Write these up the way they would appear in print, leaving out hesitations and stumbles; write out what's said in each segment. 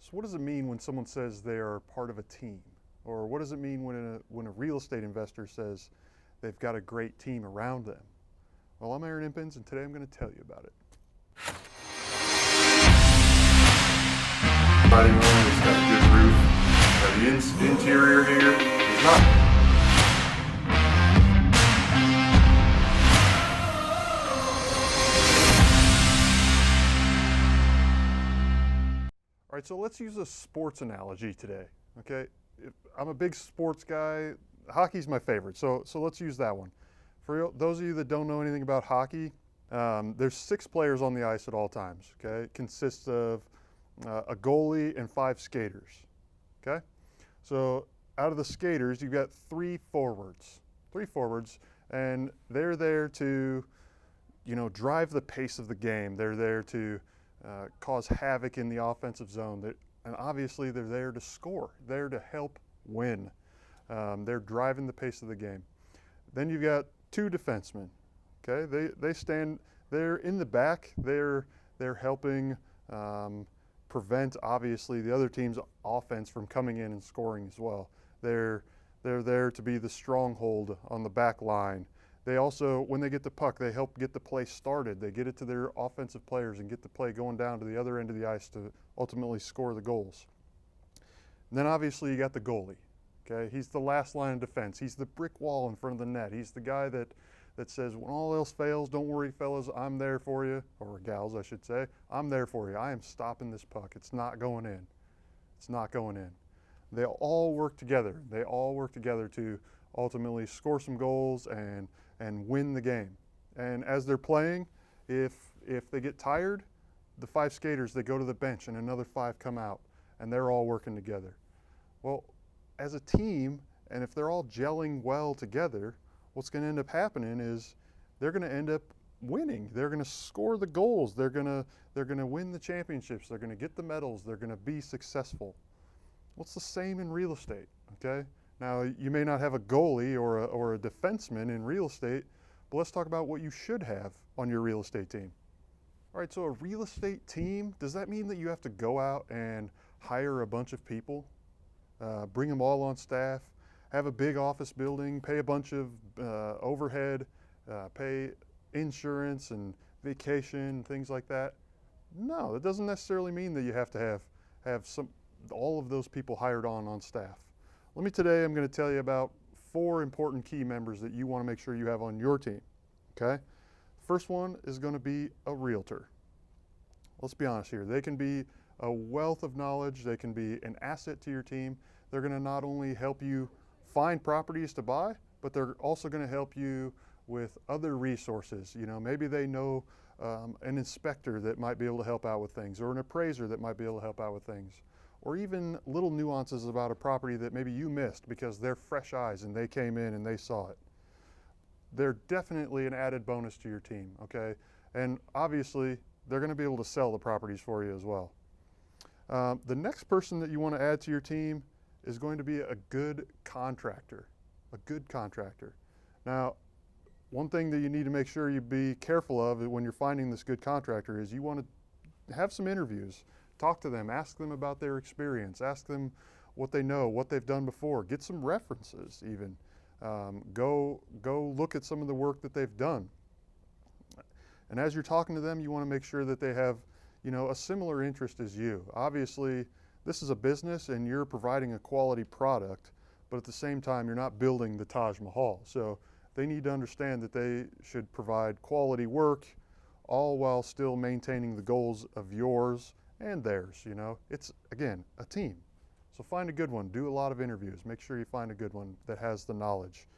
So what does it mean when someone says they are part of a team? Or what does it mean when a real estate investor says they've got a great team around them? Well, I'm Aaron Impens, and today I'm going to tell you about it. Fighting room, it's got a good roof. The interior here is not. All right, so let's use a sports analogy today, okay? I'm a big sports guy. Hockey's my favorite, so let's use that one. For those of you that don't know anything about hockey, there's 6 players on the ice at all times, okay? It consists of a goalie and 5 skaters, okay? So out of the skaters, you've got 3 forwards, and they're there to, drive the pace of the game. They're there to cause havoc in the offensive zone. And obviously they're there to score, there to help win. They're driving the pace of the game. Then you've got 2 defensemen, okay? They stand, they're in the back, they're helping prevent, obviously, the other team's offense from coming in and scoring as well. They're there to be the stronghold on the back line. They also, when they get the puck, they help get the play started. They get it to their offensive players and get the play going down to the other end of the ice to ultimately score the goals. And then obviously you got the goalie, okay? He's the last line of defense. He's the brick wall in front of the net. He's the guy that says, when all else fails, don't worry, fellas, I'm there for you, or gals, I should say. I'm there for you. I am stopping this puck. It's not going in. It's not going in. They all work together. They all work together to ultimately score some goals and win the game. And as they're playing, if they get tired, the 5 skaters, they go to the bench and another 5 come out, and they're all working together. Well, as a team, and if they're all gelling well together, what's going to end up happening is they're going to end up winning. They're going to score the goals. They're going to win the championships. They're going to get the medals. They're going to be successful. Well, it's the same in real estate, okay? Now, you may not have a goalie or a defenseman in real estate, but let's talk about what you should have on your real estate team. All right, so a real estate team, does that mean that you have to go out and hire a bunch of people, bring them all on staff, have a big office building, pay a bunch of overhead, pay insurance and vacation, things like that? No, that doesn't necessarily mean that you have to have all of those people hired on staff. Today I'm going to tell you about 4 important key members that you want to make sure you have on your team, okay? First one is going to be a realtor. Let's be honest here. They can be a wealth of knowledge. They can be an asset to your team. They're going to not only help you find properties to buy, but they're also going to help you with other resources. Maybe they know an inspector that might be able to help out with things, or an appraiser that might be able to help out with things, or even little nuances about a property that maybe you missed because they're fresh eyes and they came in and they saw it. They're definitely an added bonus to your team, okay? And obviously, they're going to be able to sell the properties for you as well. The next person that you want to add to your team is going to be a good contractor, Now, one thing that you need to make sure you be careful of when you're finding this good contractor is you want to have some interviews. Talk to them, ask them about their experience, ask them what they know, what they've done before, get some references even. Go look at some of the work that they've done. And as you're talking to them, you want to make sure that they have, a similar interest as you. Obviously, this is a business and you're providing a quality product, but at the same time, you're not building the Taj Mahal. So they need to understand that they should provide quality work, all while still maintaining the goals of yours and theirs. It's, again, a team. So find a good one. Do a lot of interviews. Make sure you find a good one that has the knowledge.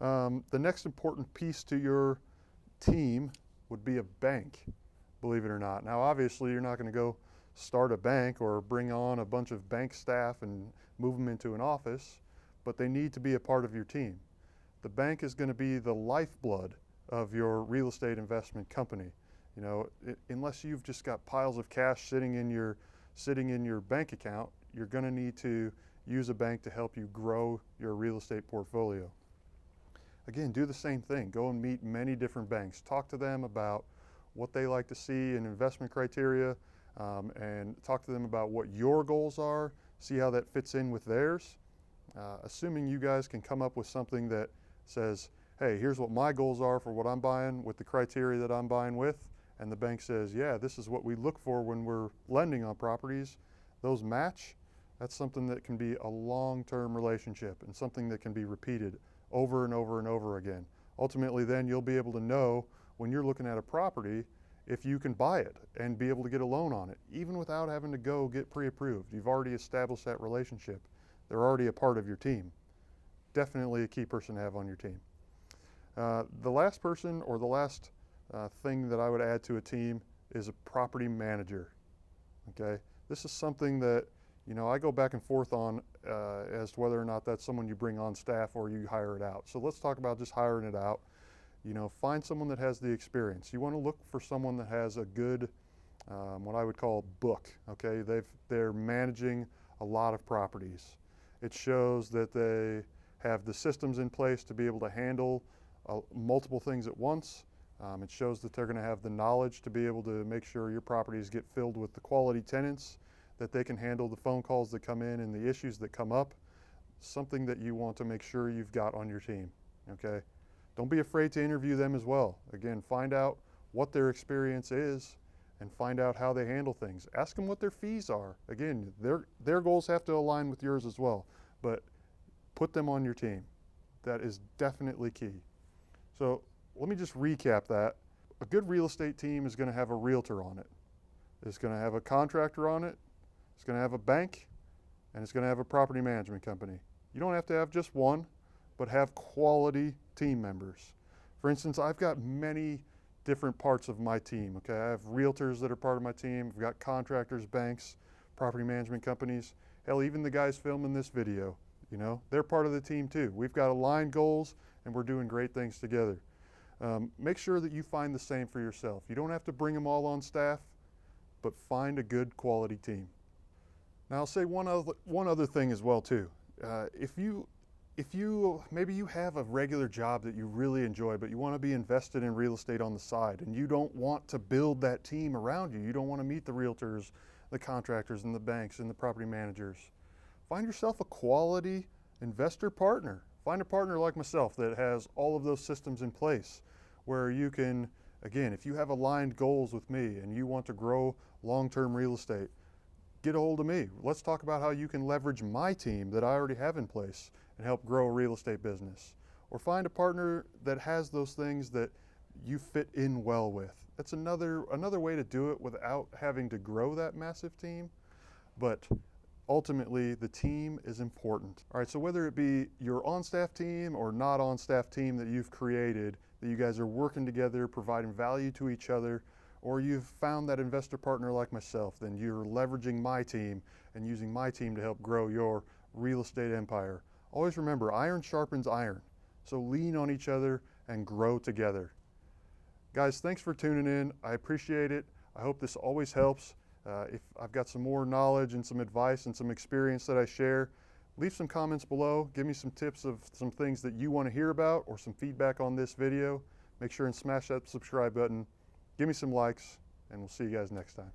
The next important piece to your team would be a bank, believe it or not. Now, obviously, you're not going to go start a bank or bring on a bunch of bank staff and move them into an office, but they need to be a part of your team. The bank is going to be the lifeblood of your real estate investment company. Unless you've just got piles of cash sitting in your bank account, you're going to need to use a bank to help you grow your real estate portfolio. Again, do the same thing. Go and meet many different banks. Talk to them about what they like to see in investment criteria. and talk to them about what your goals are, see how that fits in with theirs. Assuming you guys can come up with something that says, hey, here's what my goals are for what I'm buying with the criteria that I'm buying with, and the bank says, yeah, this is what we look for when we're lending on properties, those match, that's something that can be a long-term relationship and something that can be repeated over and over and over again. Ultimately, then you'll be able to know when you're looking at a property if you can buy it and be able to get a loan on it, even without having to go get pre-approved. You've already established that relationship. They're already a part of your team. Definitely a key person to have on your team. The last person, or the last thing that I would add to a team, is a property manager. Okay, this is something that, you know, I go back and forth on as to whether or not that's someone you bring on staff or you hire it out. So let's talk about just hiring it out. You know, find someone that has the experience. You want to look for someone that has a good, what I would call book. Okay, they're managing a lot of properties. It shows that they have the systems in place to be able to handle multiple things at once. It shows that they're going to have the knowledge to be able to make sure your properties get filled with the quality tenants, that they can handle the phone calls that come in and the issues that come up. Something that you want to make sure you've got on your team. Okay, don't be afraid to interview them as well. Again, find out what their experience is and find out how they handle things. Ask them what their fees are. Again, their goals have to align with yours as well, but put them on your team. That is definitely key. So let me just recap that. A good real estate team is going to have a realtor on it. It's going to have a contractor on it. It's going to have a bank, and it's going to have a property management company. You don't have to have just one, but have quality team members. For instance, I've got many different parts of my team. Okay, I have realtors that are part of my team. I've got contractors, banks, property management companies. Hell, even the guys filming this video, you know, they're part of the team too. We've got aligned goals, and we're doing great things together. Make sure that you find the same for yourself. You don't have to bring them all on staff, but find a good quality team. Now I'll say one other thing as well too. If you maybe you have a regular job that you really enjoy, but you want to be invested in real estate on the side, and you don't want to build that team around you. You don't want to meet the realtors, the contractors, and the banks, and the property managers. Find yourself a quality investor partner. Find a partner like myself that has all of those systems in place, where you can, again, if you have aligned goals with me and you want to grow long-term real estate, get a hold of me. Let's talk about how you can leverage my team that I already have in place and help grow a real estate business. Or find a partner that has those things that you fit in well with. That's another way to do it without having to grow that massive team. But ultimately, the team is important. All right, so whether it be your on-staff team or not on-staff team that you've created, that you guys are working together, providing value to each other, or you've found that investor partner like myself, then you're leveraging my team and using my team to help grow your real estate empire. Always remember, iron sharpens iron. So lean on each other and grow together. Guys, thanks for tuning in. I appreciate it. I hope this always helps. If I've got some more knowledge and some advice and some experience that I share, leave some comments below. Give me some tips of some things that you want to hear about or some feedback on this video. Make sure and smash that subscribe button. Give me some likes, and we'll see you guys next time.